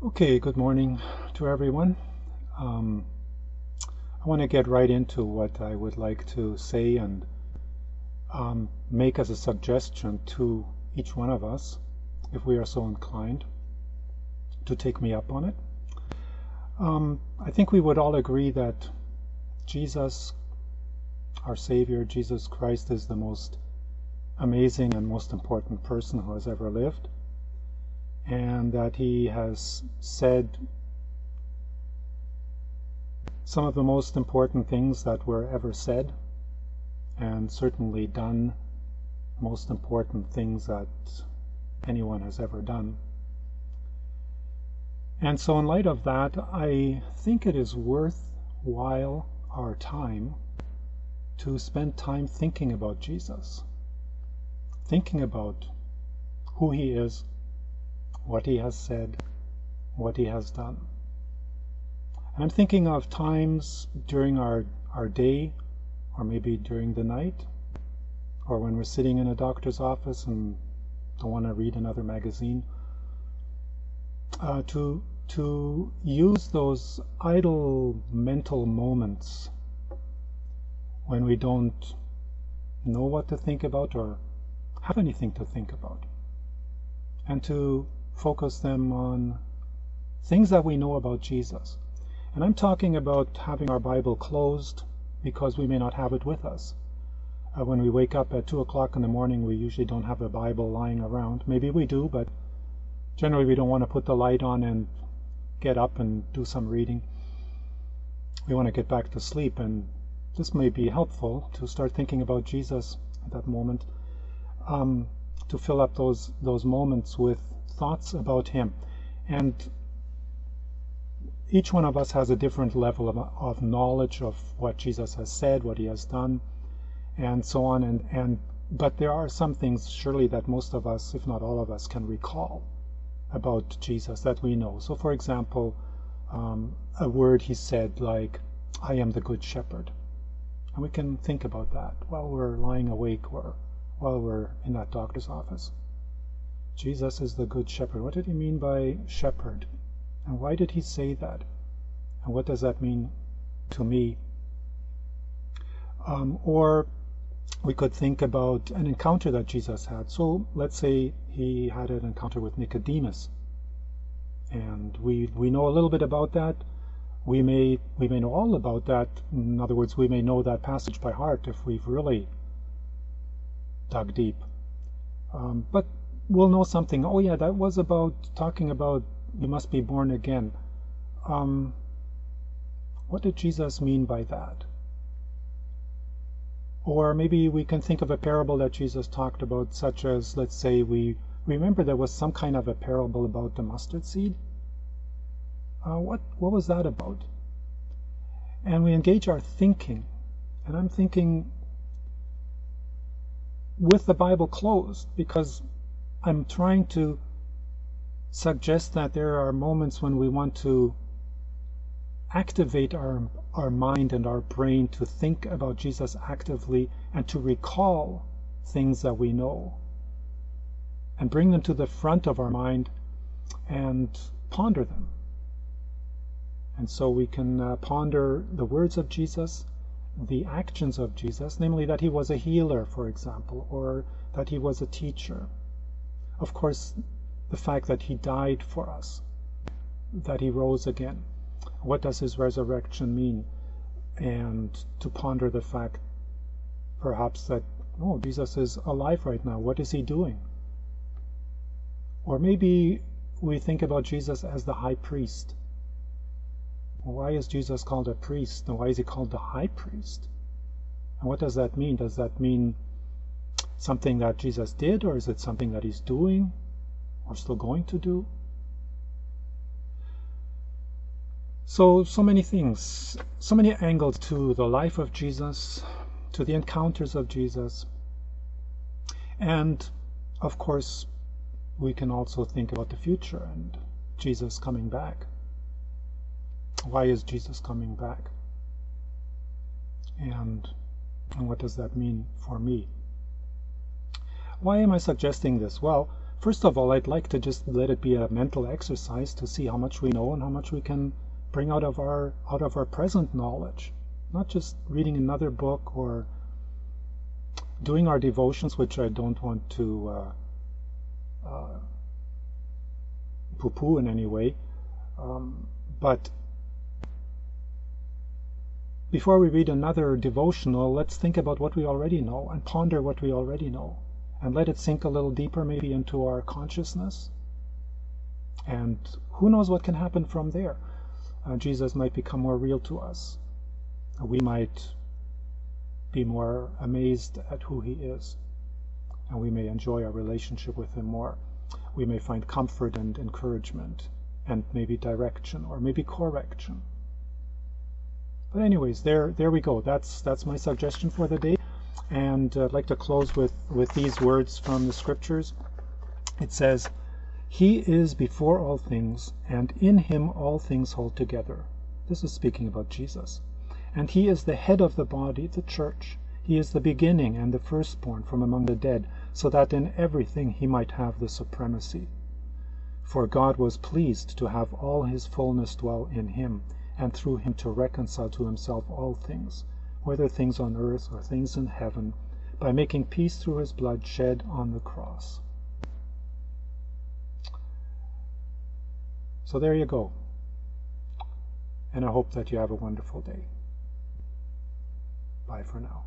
Okay, good morning to everyone. Um, I want to get right into what I would like to say and make as a suggestion to each one of us, if we are so inclined, to take me up on it. I think we would all agree that Jesus, our Savior, Jesus Christ, is the most amazing and most important person who has ever lived, and that he has said some of the most important things that were ever said, and certainly done most important things that anyone has ever done. And so in light of that, I think it is worthwhile our time to spend time thinking about Jesus, thinking about who he is, what he has said, what he has done. And I'm thinking of times during our day, or maybe during the night, or when we're sitting in a doctor's office and don't want to read another magazine, to use those idle mental moments when we don't know what to think about or have anything to think about, and to focus them on things that we know about Jesus. And I'm talking about having our Bible closed because we may not have it with us. When we wake up at 2 o'clock in the morning, we usually don't have a Bible lying around. Maybe we do, but generally we don't want to put the light on and get up and do some reading. We want to get back to sleep, and this may be helpful to start thinking about Jesus at that moment, to fill up those moments with thoughts about him. And each one of us has a different level of knowledge of what Jesus has said, what he has done, and so on. But there are some things surely that most of us, if not all of us, can recall about Jesus that we know. So for example, a word he said like, "I am the good shepherd." And we can think about that while we're lying awake or while we're in that doctor's office. Jesus is the good shepherd. What did he mean by shepherd? And why did he say that? And what does that mean to me? Or we could think about an encounter that Jesus had. So let's say he had an encounter with Nicodemus. And we know a little bit about that. We may know all about that. In other words, we may know that passage by heart if we've really dug deep. But we'll know something. Oh yeah, that was talking about you must be born again. What did Jesus mean by that? Or maybe we can think of a parable that Jesus talked about, such as, let's say, we remember there was some kind of a parable about the mustard seed. What was that about? And we engage our thinking. And I'm thinking with the Bible closed, because I'm trying to suggest that there are moments when we want to activate our mind and our brain to think about Jesus actively and to recall things that we know and bring them to the front of our mind and ponder them. And so we can ponder the words of Jesus, the actions of Jesus, namely that he was a healer, for example, or that he was a teacher. Of course, the fact that he died for us, that he rose again. What does his resurrection mean? And to ponder the fact, perhaps, that, oh, Jesus is alive right now. What is he doing? Or maybe we think about Jesus as the high priest. Why is Jesus called a priest? And why is he called the high priest? And what does that mean? Does that mean something that Jesus did, or is it something that he's doing or still going to do? So many things, so many angles to the life of Jesus, to the encounters of Jesus. And of course, we can also think about the future and Jesus coming back. Why is Jesus coming back? And what does that mean for me? Why am I suggesting this? Well, first of all, I'd like to just let it be a mental exercise to see how much we know and how much we can bring out of our present knowledge. Not just reading another book or doing our devotions, which I don't want to poo-poo in any way, but before we read another devotional, let's think about what we already know and ponder what we already know and let it sink a little deeper maybe into our consciousness. And who knows what can happen from there. Jesus might become more real to us. We might be more amazed at who he is, and we may enjoy our relationship with him more. We may find comfort and encouragement and maybe direction or maybe correction. But anyways, there we go. That's my suggestion for the day. And I'd like to close with these words from the scriptures. It says, "He is before all things, and in him all things hold together." This is speaking about Jesus. "And he is the head of the body, the church. He is the beginning and the firstborn from among the dead, so that in everything he might have the supremacy. For God was pleased to have all his fullness dwell in him, and through him to reconcile to himself all things, whether things on earth or things in heaven, by making peace through his blood shed on the cross." So there you go. And I hope that you have a wonderful day. Bye for now.